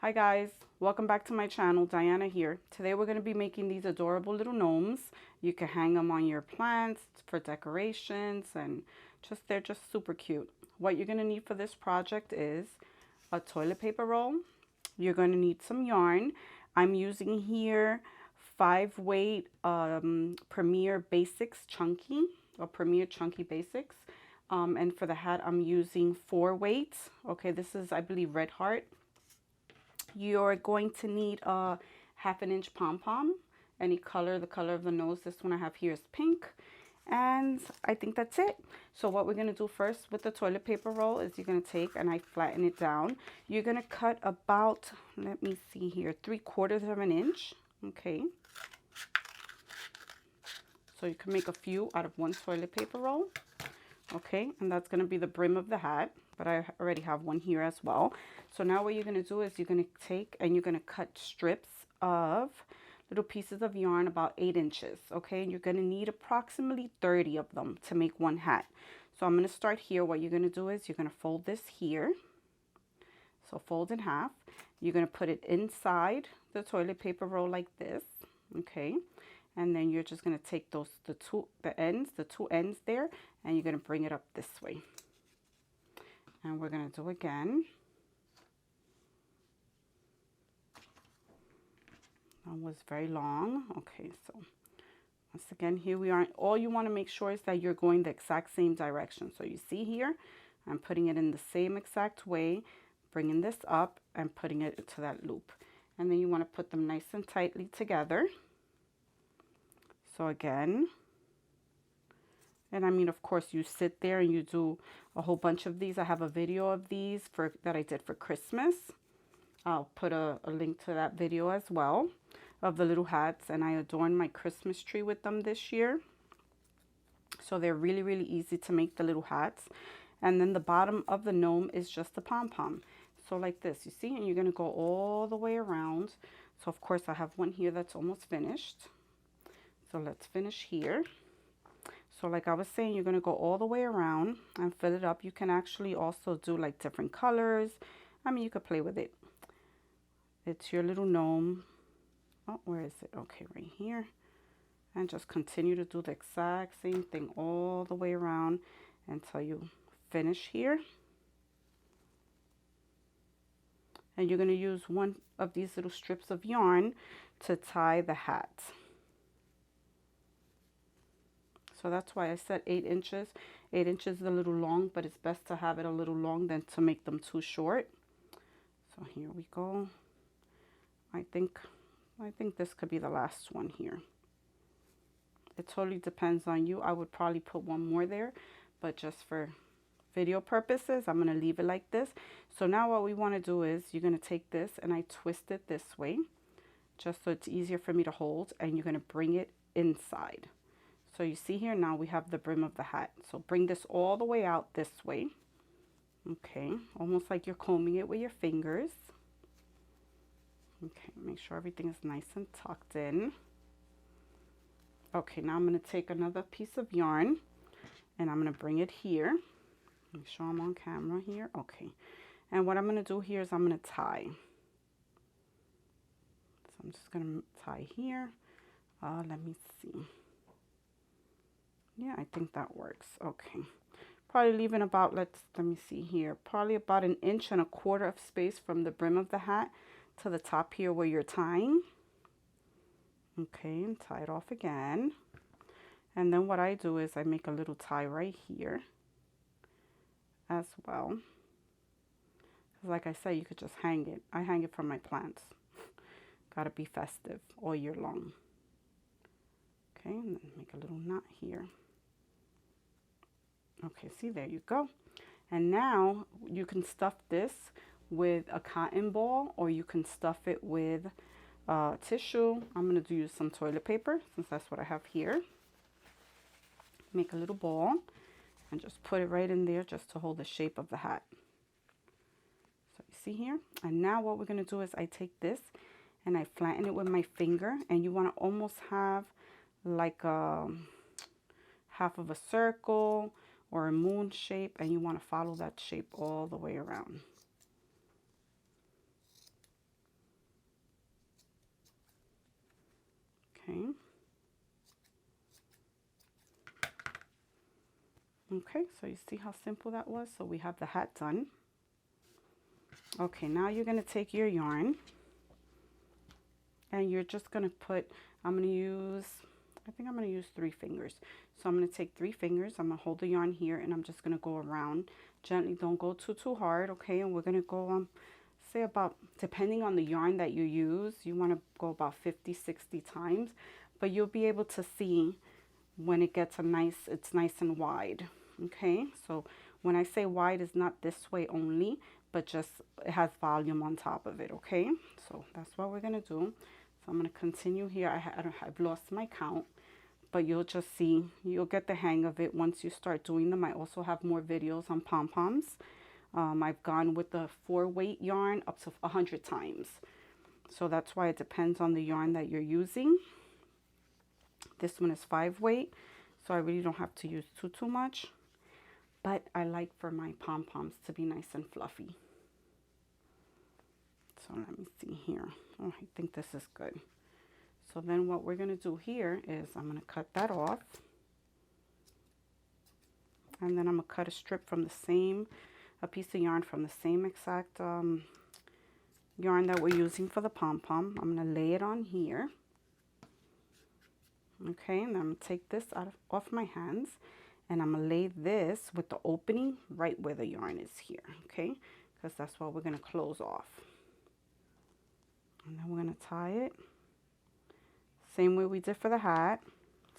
Hi guys, welcome back to my channel. Diana here. Today we're going to be making these adorable little gnomes. You can hang them on your plants for decorations and they're just super cute. What you're going to need for this project is a toilet paper roll. You're going to need some yarn. I'm using here 5-weight Premier Basics Chunky or Premier Chunky Basics. And for the hat I'm using 4 weights. Okay, this is I believe Red Heart. You're going to need a 1/2 inch pom-pom, any color, the color of the nose. This one I have here is pink. And I think that's it. So what we're going to do first with the toilet paper roll is you're going to take and I flatten it down. You're going to cut about, let me see here, 3/4 of an inch. Okay. So you can make a few out of one toilet paper roll. Okay, and that's going to be the brim of the hat, but I already have one here as well. So now what you're going to do is you're going to take and you're going to cut strips of little pieces of yarn about 8 inches. Okay, and you're going to need approximately 30 of them to make one hat. So I'm going to start here. What you're going to do is you're going to fold this here. So fold in half. You're going to put it inside the toilet paper roll like this. Okay. And then you're just going to take those, the two ends there, and you're going to bring it up this way. And we're going to do again. That was very long. Okay, so once again, here we are. All you want to make sure is that you're going the exact same direction. So you see here, I'm putting it in the same exact way, bringing this up and putting it into that loop. And then you want to put them nice and tightly together. So again, and I mean, of course, you sit there and you do a whole bunch of these. I have a video of these that I did for Christmas. I'll put a link to that video as well of the little hats. And I adorned my Christmas tree with them this year. So they're really, really easy to make, the little hats. And then the bottom of the gnome is just a pom-pom. So like this, you see, and you're going to go all the way around. So of course, I have one here that's almost finished. So let's finish here. So like I was saying, you're going to go all the way around and fill it up. You can actually also do like different colors. I mean, you could play with it. It's your little gnome. Oh, where is it? Okay, right here. And just continue to do the exact same thing all the way around until you finish here. And you're going to use one of these little strips of yarn to tie the hat. So that's why I said 8 inches. 8 inches is a little long, but it's best to have it a little long than to make them too short. So here we go. I think this could be the last one here. It totally depends on you. I would probably put one more there, but just for video purposes, I'm going to leave it like this. So now what we want to do is you're going to take this and I twist it this way, just so it's easier for me to hold, and you're going to bring it inside. So you see here, now we have the brim of the hat. So bring this all the way out this way. Okay, almost like you're combing it with your fingers. Okay, make sure everything is nice and tucked in. Okay, now I'm going to take another piece of yarn and I'm going to bring it here. Make sure I'm on camera here. Okay, and what I'm going to do here is I'm going to tie. So I'm just going to tie here. Let me see. Yeah, I think that works. Okay. Probably leaving about, let me see here, probably about 1.25 inches of space from the brim of the hat to the top here where you're tying. Okay, and tie it off again. And then what I do is I make a little tie right here as well. Like I said, you could just hang it. I hang it from my plants. Gotta be festive all year long. Okay, and then make a little knot here. Okay, see, there you go. And now you can stuff this with a cotton ball, or you can stuff it with tissue. I'm going to use some toilet paper since that's what I have here. Make a little ball and just put it right in there just to hold the shape of the hat. So you see here. And now what we're going to do is I take this and I flatten it with my finger, and you want to almost have like a half of a circle or a moon shape, and you want to follow that shape all the way around. Okay. Okay, so you see how simple that was? So we have the hat done. Okay, now you're going to take your yarn and you're just going to put, I think I'm going to use 3 fingers. So I'm going to take 3 fingers, I'm going to hold the yarn here, and I'm just going to go around gently. Don't go too hard, okay? And we're going to go, say about, depending on the yarn that you use, you want to go about 50, 60 times. But you'll be able to see when it gets it's nice and wide, okay? So when I say wide, it's not this way only, but just it has volume on top of it, okay? So that's what we're going to do. So I'm going to continue here. I've lost my count, but you'll just see, you'll get the hang of it once you start doing them. I also have more videos on pom-poms. I've gone with the 4-weight yarn up to 100 times. So that's why it depends on the yarn that you're using. This one is 5-weight, so I really don't have to use too much. But I like for my pom-poms to be nice and fluffy. So let me see here. Oh, I think this is good. So then what we're going to do here is I'm going to cut that off. And then I'm going to cut a strip from a piece of yarn from the same exact yarn that we're using for the pom-pom. I'm going to lay it on here. Okay, and I'm going to take this off my hands, and I'm going to lay this with the opening right where the yarn is here, okay? Because that's what we're going to close off. And then we're going to tie it. Same way we did for the hat.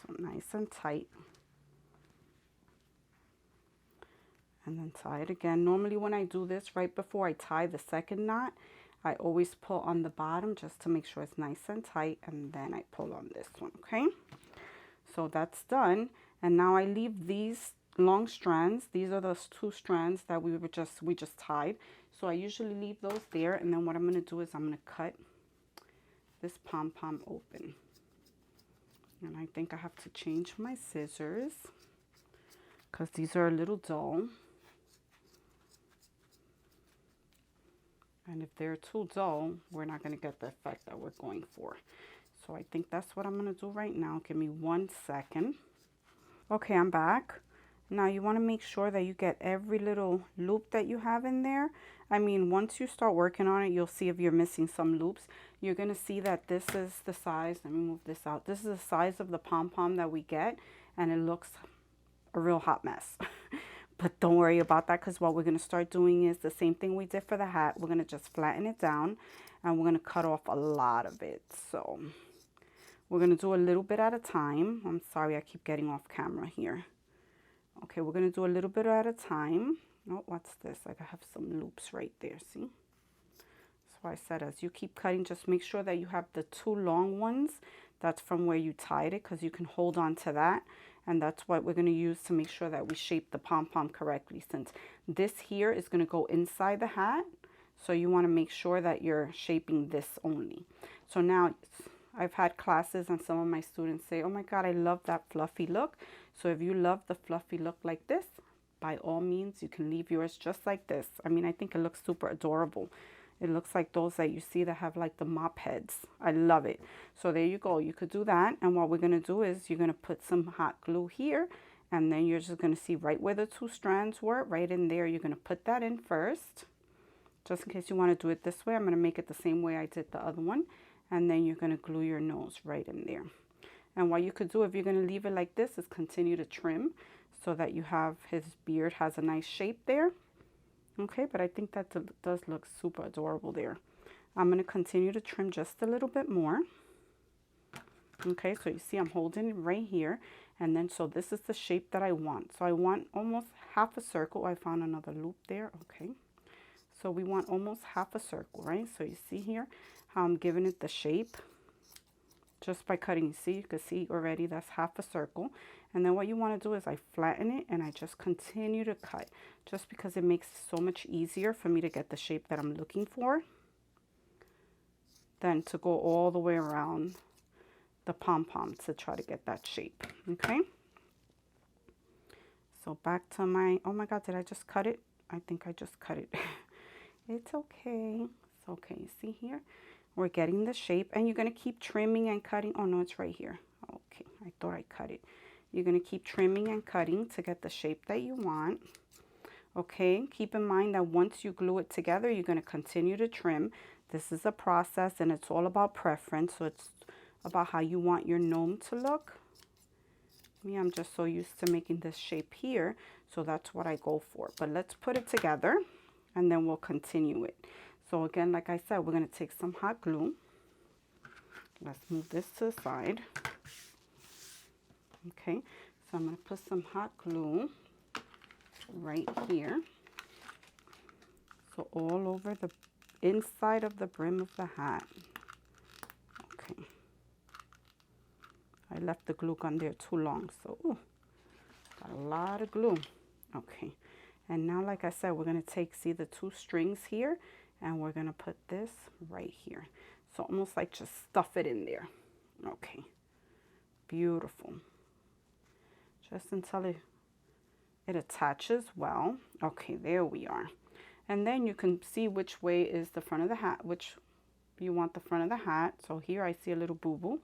So nice and tight. And then tie it again. Normally when I do this, right before I tie the second knot, I always pull on the bottom just to make sure it's nice and tight, and then I pull on this one, okay? So that's done, and now I leave these long strands. These are those 2 strands that we just tied. So I usually leave those there, and then what I'm going to do is I'm going to cut this pom-pom open. And I think I have to change my scissors because these are a little dull. And if they're too dull, we're not going to get the effect that we're going for. So I think that's what I'm going to do right now. Give me 1 second. Okay, I'm back. Now you want to make sure that you get every little loop that you have in there. I mean, once you start working on it, you'll see if you're missing some loops. You're going to see that this is the size. Let me move this out. This is the size of the pom-pom that we get, and it looks a real hot mess. But don't worry about that, because what we're going to start doing is the same thing we did for the hat. We're going to just flatten it down, and we're going to cut off a lot of it. So we're going to do a little bit at a time. I'm sorry, I keep getting off camera here. Okay, we're going to do a little bit at a time. Oh, what's this? I have some loops right there, see? So I said as you keep cutting, just make sure that you have the 2 long ones. That's from where you tied it, because you can hold on to that. And that's what we're going to use to make sure that we shape the pom-pom correctly, since this here is going to go inside the hat. So you want to make sure that you're shaping this only. So now I've had classes and some of my students say, oh my God, I love that fluffy look. So if you love the fluffy look like this, by all means, you can leave yours just like this. I mean, I think it looks super adorable. It looks like those that you see that have like the mop heads. I love it. So there you go. You could do that. And what we're going to do is you're going to put some hot glue here. And then you're just going to see right where the 2 strands were, right in there. You're going to put that in first. Just in case you want to do it this way, I'm going to make it the same way I did the other one. And then you're going to glue your nose right in there. And what you could do if you're going to leave it like this is continue to trim so that you have his beard has a nice shape there. Okay, but I think that does look super adorable there. I'm going to continue to trim just a little bit more. Okay, so you see I'm holding it right here. And then, so this is the shape that I want. So I want almost half a circle. I found another loop there. Okay, so we want almost half a circle, right? So you see here how I'm giving it the shape just by cutting. You see, you can see already that's half a circle. And then what you want to do is I flatten it and I just continue to cut, just because it makes it so much easier for me to get the shape that I'm looking for than to go all the way around the pom-pom to try to get that shape. Okay, so back to my, oh my God, did I just cut it? I think I just cut it. It's okay. It's okay. You see here, We're getting the shape, and you're going to keep trimming and cutting. Oh, no, it's right here. Okay, I thought I cut it. You're going to keep trimming and cutting to get the shape that you want. Okay, keep in mind that once you glue it together, you're going to continue to trim. This is a process, and it's all about preference. So it's about how you want your gnome to look. Me, I'm just so used to making this shape here, so that's what I go for. But let's put it together, and then we'll continue it. So again, like I said, we're going to take some hot glue. Let's move this to the side. Okay, so I'm going to put some hot glue right here. So all over the inside of the brim of the hat. Okay. I left the glue gun there too long, so got a lot of glue. Okay, and now, like I said, we're going to take, see the two strings here, and we're going to put this right here. So almost like just stuff it in there. Okay, beautiful. Just until it attaches well. Okay, there we are. And then you can see which way is the front of the hat, which you want the front of the hat. So here I see a little boo-boo,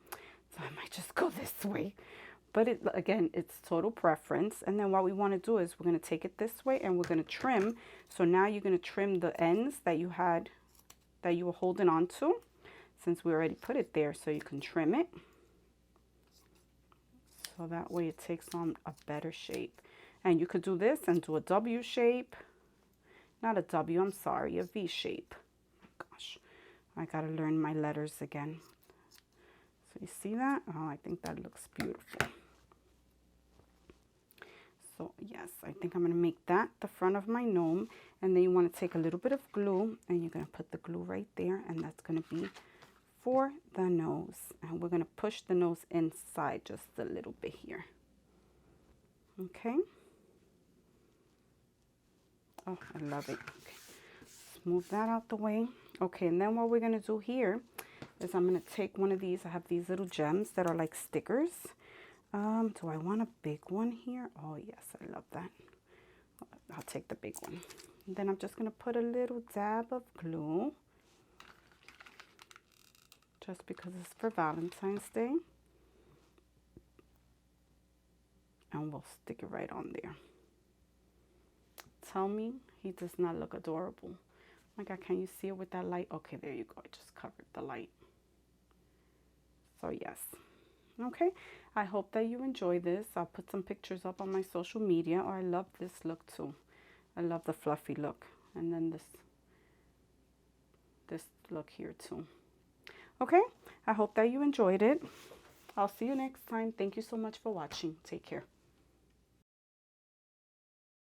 so I might just go this way. But again, it's total preference. And then what we want to do is we're going to take it this way, and we're going to trim. So now you're going to trim the ends that you had, that you were holding on to, since we already put it there, so you can trim it. So that way it takes on a better shape. And you could do this and do a W shape. Not a W, I'm sorry, a V shape. Oh gosh, I gotta learn my letters again. So you see that? Oh, I think that looks beautiful. So yes, I think I'm gonna make that the front of my gnome. And then you wanna take a little bit of glue, and you're gonna put the glue right there, and that's gonna be for the nose. And we're gonna push the nose inside just a little bit here. Okay. Oh, I love it. Okay, let's move that out the way. Okay, and then what we're going to do here is I'm going to take one of these. I have these little gems that are like stickers. Do I want a big one here? Oh, yes, I love that. I'll take the big one. And then I'm just going to put a little dab of glue, just because it's for Valentine's Day. And we'll stick it right on there. Tell me he does not look adorable. Oh my God, can you see it with that light? Okay, there you go. I just covered the light. So yes. Okay, I hope that you enjoy this. I'll put some pictures up on my social media. Oh, I love this look too. I love the fluffy look. And then this look here too. Okay, I hope that you enjoyed it. I'll see you next time. Thank you so much for watching. Take care.